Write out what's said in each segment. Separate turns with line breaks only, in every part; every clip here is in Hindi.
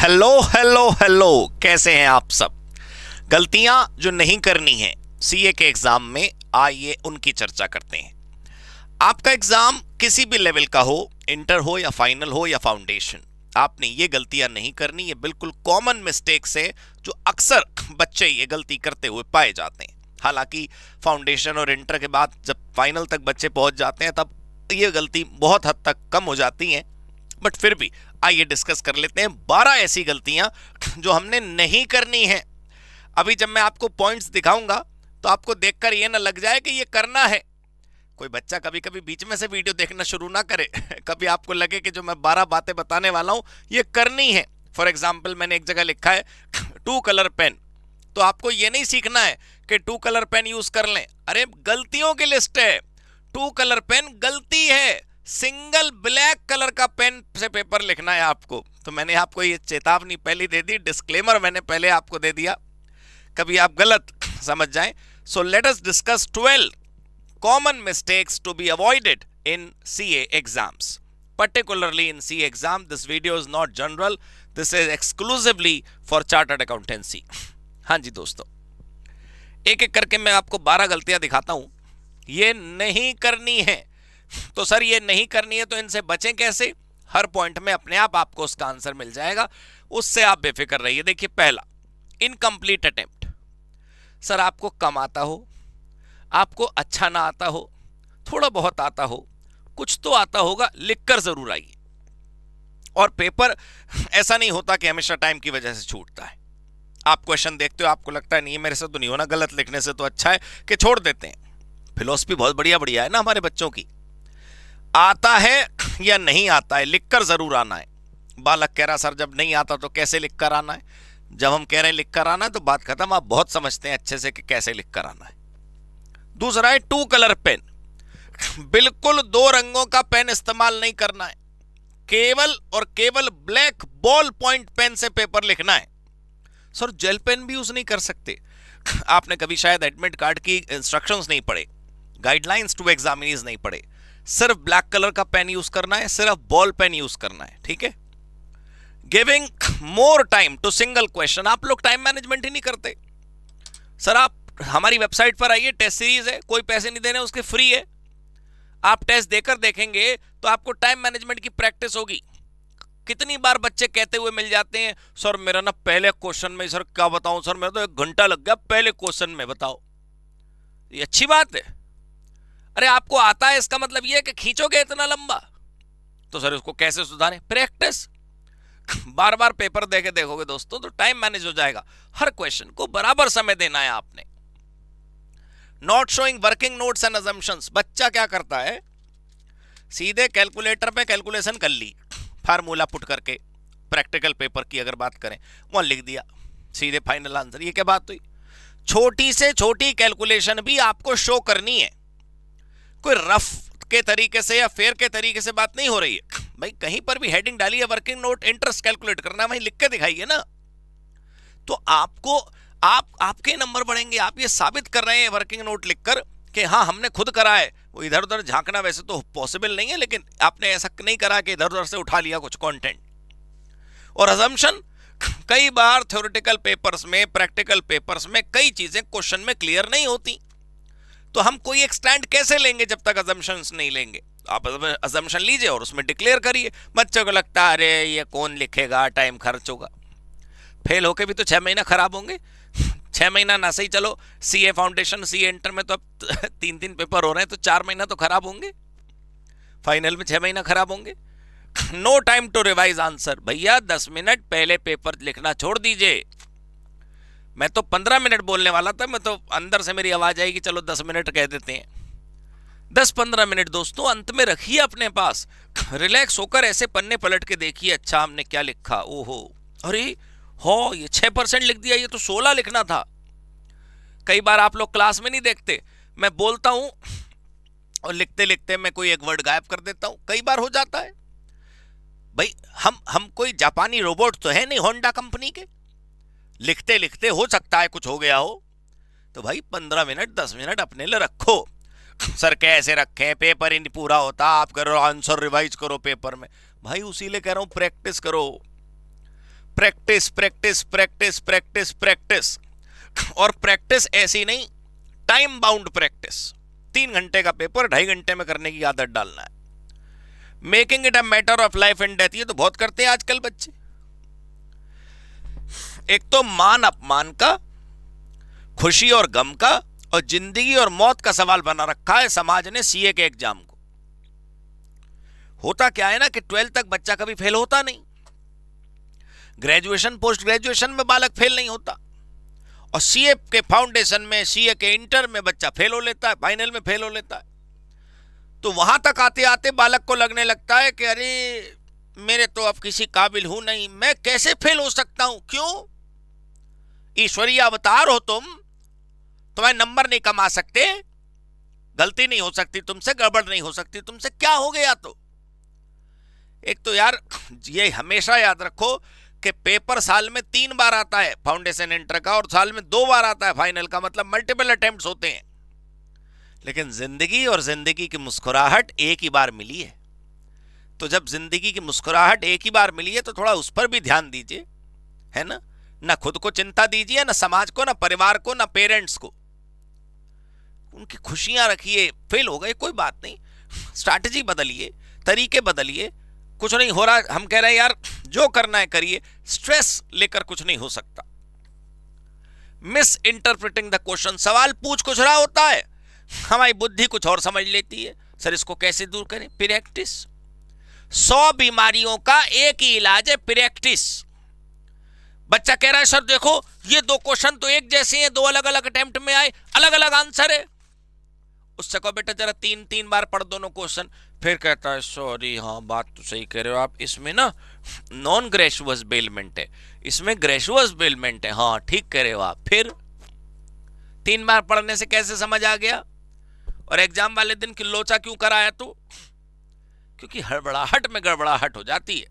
हेलो हेलो हेलो, कैसे हैं आप सब। गलतियां जो नहीं करनी है सीए के एग्जाम में, आइए उनकी चर्चा करते हैं। आपका एग्जाम किसी भी लेवल का हो, इंटर हो या फाइनल हो या फाउंडेशन, आपने ये गलतियां नहीं करनी। ये बिल्कुल कॉमन मिस्टेक्स है जो अक्सर बच्चे ये गलती करते हुए पाए जाते हैं। हालांकि फाउंडेशन और इंटर के बाद जब फाइनल तक बच्चे पहुंच जाते हैं तब ये गलती बहुत हद तक कम हो जाती है, बट फिर भी आइए डिस्कस कर लेते हैं 12 ऐसी गलतियां जो हमने नहीं करनी है। अभी जब मैं आपको पॉइंट्स दिखाऊंगा तो आपको देखकर ये ना लग जाए कि ये करना है। कोई बच्चा कभी कभी बीच में से वीडियो देखना शुरू ना करे कभी आपको लगे कि जो मैं 12 बातें बताने वाला हूं ये करनी है। फॉर एग्जाम्पल, मैंने एक जगह लिखा है 2 कलर पेन, तो आपको ये नहीं सीखना है कि 2 कलर पेन यूज कर लें। अरे गलतियों की लिस्ट है, 2 कलर पेन गलती है, सिंगल ब्लैक कलर का पेन से पेपर लिखना है आपको। तो मैंने आपको ये चेतावनी पहले दे दी, डिस्क्लेमर मैंने पहले आपको दे दिया, कभी आप गलत समझ जाएं। So let us discuss 12 common mistakes to be avoided in CA exams, particularly in CA exam. This video is not general, this is exclusively for chartered accountancy. हाँ जी दोस्तों, एक एक करके मैं आपको 12 गलतियां दिखाता हूं, ये नहीं करनी है। तो सर ये नहीं करनी है तो इनसे बचें कैसे? हर पॉइंट में अपने आप आपको उसका आंसर मिल जाएगा, उससे आप बेफिक्र रहिए। देखिए, पहला, इनकम्प्लीट अटेम्प्ट। सर आपको कम आता हो, आपको अच्छा ना आता हो, थोड़ा बहुत आता हो, कुछ तो आता होगा, लिखकर जरूर आइए। और पेपर ऐसा नहीं होता कि हमेशा टाइम की वजह से छूटता है। आप क्वेश्चन देखते हो, आपको लगता है नहीं मेरे से तो नहीं होना, गलत लिखने से तो अच्छा है कि छोड़ देते हैं। फिलॉसफी बहुत बढ़िया बढ़िया है ना हमारे बच्चों की। आता है या नहीं आता है, लिखकर जरूर आना है। बालक कह रहा सर जब नहीं आता तो कैसे लिखकर आना है? जब हम कह रहे हैं लिखकर आना है तो बात खत्म। आप बहुत समझते हैं अच्छे से कि कैसे लिखकर आना है। दूसरा है 2 कलर पेन। बिल्कुल 2 रंगों का पेन इस्तेमाल नहीं करना है, केवल और केवल ब्लैक बॉल पॉइंट पेन से पेपर लिखना है। सर जेल पेन भी यूज नहीं कर सकते? आपने कभी शायद एडमिट कार्ड की इंस्ट्रक्शंस नहीं पढ़े, गाइडलाइंस टू एग्जामिनीज नहीं पढ़े। सिर्फ ब्लैक कलर का पेन यूज करना है, सिर्फ बॉल पेन यूज करना है, ठीक है। Giving more time to single question. आप लोग टाइम मैनेजमेंट ही नहीं करते। सर आप हमारी वेबसाइट पर आइए, टेस्ट सीरीज है, कोई पैसे नहीं देने, उसके फ्री है। आप टेस्ट देकर देखेंगे तो आपको टाइम मैनेजमेंट की प्रैक्टिस होगी। कितनी बार बच्चे कहते हुए मिल जाते हैं सर मेरा ना पहले क्वेश्चन में, सर क्या बताऊं सर मेरा तो 1 घंटा लग गया पहले क्वेश्चन में, बताओ ये अच्छी बात है? अरे आपको आता है इसका मतलब ये है कि खींचोगे इतना लंबा, तो सर उसको कैसे सुधारें? प्रैक्टिस। बार बार पेपर देके देखोगे दोस्तों तो टाइम मैनेज हो जाएगा। हर क्वेश्चन को बराबर समय देना है आपने। Not showing working notes and assumptions. बच्चा क्या करता है, सीधे कैलकुलेटर पे कैलकुलेशन कर ली, फार्मूला पुट करके। प्रैक्टिकल पेपर की अगर बात करें, वहां लिख दिया सीधे फाइनल आंसर। ये क्या बात हुई? छोटी से छोटी कैलकुलेशन भी आपको शो करनी है। कोई रफ के तरीके से या फेयर के तरीके से बात नहीं हो रही है भाई। कहीं पर भी हेडिंग डालिए वर्किंग नोट, इंटरेस्ट कैलकुलेट करना, वहीं लिख के दिखाइए ना। तो आपको आपके नंबर बढ़ेंगे। आप ये साबित कर रहे हैं वर्किंग नोट लिखकर कि हाँ हमने खुद करा है। वो इधर उधर झांकना वैसे तो पॉसिबल नहीं है, लेकिन आपने ऐसा नहीं करा कि इधर उधर से उठा लिया कुछ कंटेंट। और अजम्पशन, कई बार थ्योरेटिकल पेपर्स में, प्रैक्टिकल पेपर्स में कई चीजें क्वेश्चन में क्लियर नहीं होती, तो हम कोई एक स्टैंड कैसे लेंगे जब तक अजम्पशंस नहीं लेंगे? आप अजम्पशन लीजिए और उसमें डिक्लेयर करिए। बच्चों को लगता है अरे ये कौन लिखेगा, टाइम खर्च होगा। फेल होके भी तो 6 महीना खराब होंगे। 6 महीना ना सही चलो, सीए फाउंडेशन, सीए इंटर में तो अब 3 पेपर हो रहे हैं, तो 4 महीना तो खराब होंगे। फाइनल में 6 महीना खराब होंगे। No time to revise answer. भैया 10 मिनट पहले पेपर लिखना छोड़ दीजिए। मैं तो 15 मिनट बोलने वाला था, मैं तो अंदर से मेरी आवाज आएगी चलो 10 मिनट कह देते हैं। 10-15 मिनट दोस्तों अंत में रखिए अपने पास। रिलैक्स होकर ऐसे पन्ने पलट के देखिए, अच्छा हमने क्या लिखा, ओहो अरे हो ये 6% लिख दिया, ये तो 16 लिखना था। कई बार आप लोग क्लास में नहीं देखते, मैं बोलता हूं और लिखते लिखते मैं कोई एक वर्ड गायब कर देता हूं। कई बार हो जाता है भाई। हम कोई जापानी रोबोट तो है नहीं होंडा कंपनी के, लिखते लिखते हो सकता है कुछ हो गया हो। तो भाई 15 मिनट 10 मिनट अपने लिए रखो। सर कैसे रखें, पेपर ही नहीं पूरा होता, आप करो आंसर रिवाइज करो पेपर में। भाई उसी लिए कह रहा हूं प्रैक्टिस करो। Practice practice practice practice practice, और प्रैक्टिस ऐसी नहीं, टाइम बाउंड प्रैक्टिस। 3 घंटे का पेपर 2.5 घंटे में करने की आदत डालना है। Making it a matter of life and death, ये तो बहुत करते हैं आजकल बच्चे। एक तो मान अपमान का, खुशी और गम का, और जिंदगी और मौत का सवाल बना रखा है समाज ने सीए के एग्जाम को। होता क्या है ना कि 12th तक बच्चा कभी फेल होता नहीं, ग्रेजुएशन पोस्ट ग्रेजुएशन में बालक फेल नहीं होता, और सीए के फाउंडेशन में, सीए के इंटर में बच्चा फेल हो लेता है, फाइनल में फेल हो लेता है। तो वहां तक आते आते बालक को लगने लगता है कि अरे मेरे तो अब किसी काबिल हूं नहीं, मैं कैसे फेल हो सकता हूं। क्यों? ईश्वरीय अवतार हो तुम, तुम्हारे नंबर नहीं कमा सकते, गलती नहीं हो सकती तुमसे, गड़बड़ नहीं हो सकती तुमसे, क्या हो गया? तो एक तो यार ये हमेशा याद रखो कि पेपर साल में 3 बार आता है फाउंडेशन इंटर का, और साल में 2 बार आता है फाइनल का, मतलब मल्टीपल अटेम्प्ट्स होते हैं। लेकिन जिंदगी और जिंदगी की मुस्कुराहट एक ही बार मिली है। तो जब जिंदगी की मुस्कुराहट एक ही बार मिली है तो थोड़ा उस पर भी ध्यान दीजिए, है ना? ना खुद को चिंता दीजिए, ना समाज को, ना परिवार को, ना पेरेंट्स को। उनकी खुशियां रखिए। फेल हो गए कोई बात नहीं, स्ट्रैटेजी बदलिए, तरीके बदलिए, कुछ नहीं हो रहा, हम कह रहे हैं यार जो करना है करिए, स्ट्रेस लेकर कुछ नहीं हो सकता। मिस इंटरप्रिटिंग द क्वेश्चन, सवाल पूछ कुछ रहा होता है, हमारी बुद्धि कुछ और समझ लेती है। सर इसको कैसे दूर करें? प्रैक्टिस। 100 बीमारियों का एक ही इलाज है, प्रैक्टिस। बच्चा कह रहा है सर देखो ये 2 क्वेश्चन तो एक जैसे हैं, 2 अलग अलग अटेम्प्ट में आए, अलग अलग आंसर है। उससे कहो बेटा जरा 3 बार पढ़ दोनों क्वेश्चन। फिर कहता है सॉरी, हाँ बात तो सही कह रहे हो आप, इसमें ना नॉन ग्रेजुअस बेलमेंट है, इसमें ग्रेजुअस बेलमेंट है। हाँ ठीक कह रहे हो आप। फिर 3 बार पढ़ने से कैसे समझ आ गया? और एग्जाम वाले दिन की लोचा क्यों कराया तू? क्योंकि हड़बड़ाहट में गड़बड़ाहट हो जाती है।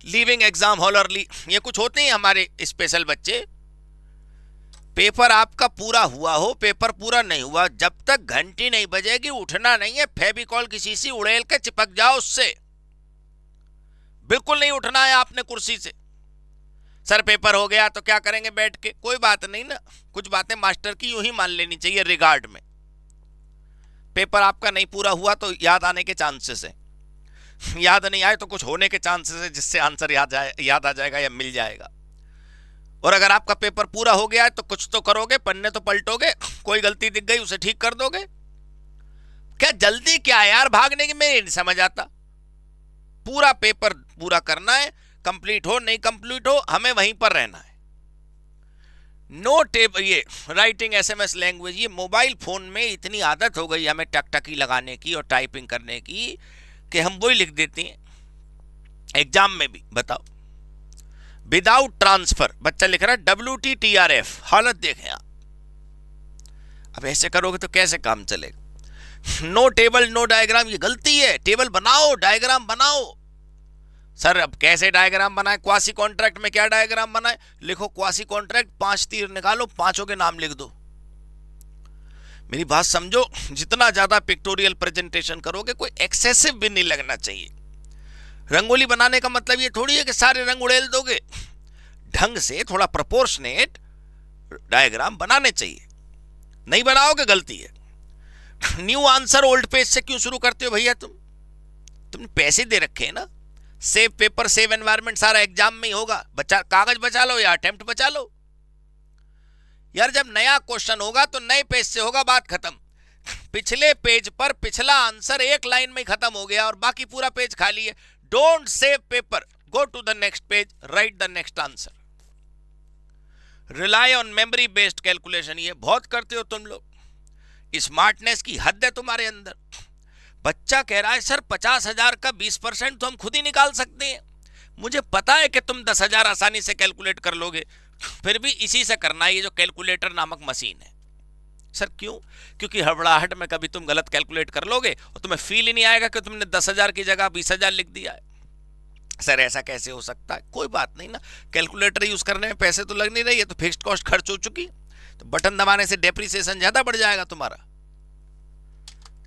लीविंग एग्जाम हॉल अर्ली, ये कुछ होते हैं हमारे स्पेशल बच्चे। पेपर आपका पूरा हुआ हो, पेपर पूरा नहीं हुआ, जब तक घंटी नहीं बजेगी उठना नहीं है। फेविकॉल की शीशी उड़ेल के चिपक जाओ उससे, बिल्कुल नहीं उठना है आपने कुर्सी से। सर पेपर हो गया तो क्या करेंगे बैठ के? कोई बात नहीं ना, कुछ बातें मास्टर की यूं ही मान लेनी चाहिए रिगार्ड में। पेपर आपका नहीं पूरा हुआ तो याद आने के चांसेस है, याद नहीं आए तो कुछ होने के चांसेस है जिससे आंसर याद आ जाएगा या मिल जाएगा। और अगर आपका पेपर पूरा हो गया है तो कुछ तो करोगे, पन्ने तो पलटोगे, कोई गलती दिख गई उसे ठीक कर दोगे। क्या जल्दी क्या है यार भागने की? मैं नहीं समझ आता। पूरा पेपर पूरा करना है, कंप्लीट हो नहीं कंप्लीट हो, हमें वहीं पर रहना है। नो टेब, ये राइटिंग एसएमएस लैंग्वेज, ये मोबाइल फोन में इतनी आदत हो गई हमें टकटकी लगाने की और टाइपिंग करने की कि हम वही लिख देते हैं एग्जाम में भी। बताओ, विदाउट ट्रांसफर बच्चा लिख रहा है WTTRF, हालत देखें आप। अब ऐसे करोगे तो कैसे काम चलेगा? नो टेबल नो डायग्राम, ये गलती है। टेबल बनाओ, डायग्राम बनाओ। सर अब कैसे डायग्राम बनाए? क्वासी कॉन्ट्रैक्ट में क्या डायग्राम बनाए? लिखो क्वासी कॉन्ट्रैक्ट, 5 तीर निकालो, 5 के नाम लिख दो। मेरी बात समझो, जितना ज्यादा पिक्टोरियल प्रेजेंटेशन करोगे कोई एक्सेसिव भी नहीं लगना चाहिए। रंगोली बनाने का मतलब ये थोड़ी है कि सारे रंग उड़ेल दोगे। ढंग से थोड़ा प्रोपोर्शनेट डायग्राम बनाने चाहिए। नहीं बनाओगे गलती है। न्यू आंसर ओल्ड पेज से क्यों शुरू करते हो भैया? तुमने पैसे दे रखे हैं ना। सेव पेपर, सेव एनवायरनमेंट सारा एग्जाम में ही होगा। कागज बचा लो या अटेम्प्ट बचा लो यार। जब नया क्वेश्चन होगा तो नए पेज से होगा, बात खत्म। पिछले पेज पर पिछला आंसर एक लाइन में खत्म हो गया और बाकी पूरा पेज खाली है। Don't save paper, go to the next page, write the next answer. Rely on memory based calculation, ये बहुत करते हो तुम लोग। स्मार्टनेस की हद है तुम्हारे अंदर। बच्चा कह रहा है सर 50,000 का 20% तो हम खुद ही निकाल सकते हैं। मुझे पता है कि तुम 10,000 आसानी से कैलकुलेट कर लोगे, फिर भी इसी से करना है, ये जो कैलकुलेटर नामक मशीन है। सर क्यों? क्योंकि हड़बड़ाहट में कभी तुम गलत कैलकुलेट कर लोगे और तुम्हें फील ही नहीं आएगा कि तुमने 10,000 की जगह 20,000 लिख दिया है। सर ऐसा कैसे हो सकता है? कोई बात नहीं ना, कैलकुलेटर यूज करने में पैसे तो लग नहीं रही है, तो फिक्स्ड कॉस्ट खर्च हो चुकी, तो बटन दबाने से डेप्रिसिएशन ज्यादा बढ़ जाएगा तुम्हारा।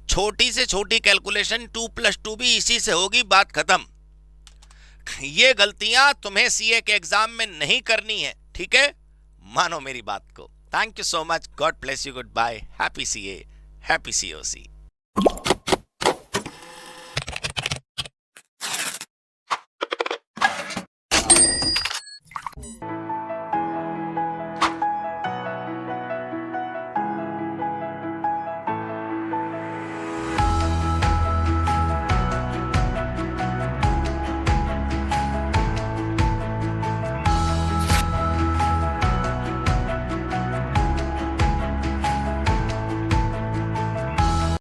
छोटी से छोटी कैलकुलेशन 2 + 2 भी इसी से होगी, बात खत्म। ये गलतियां तुम्हें सीए के एग्जाम में नहीं करनी है, ठीक है? मानो मेरी बात को। Thank you so much, God bless you, good bye, happy CA, happy COC.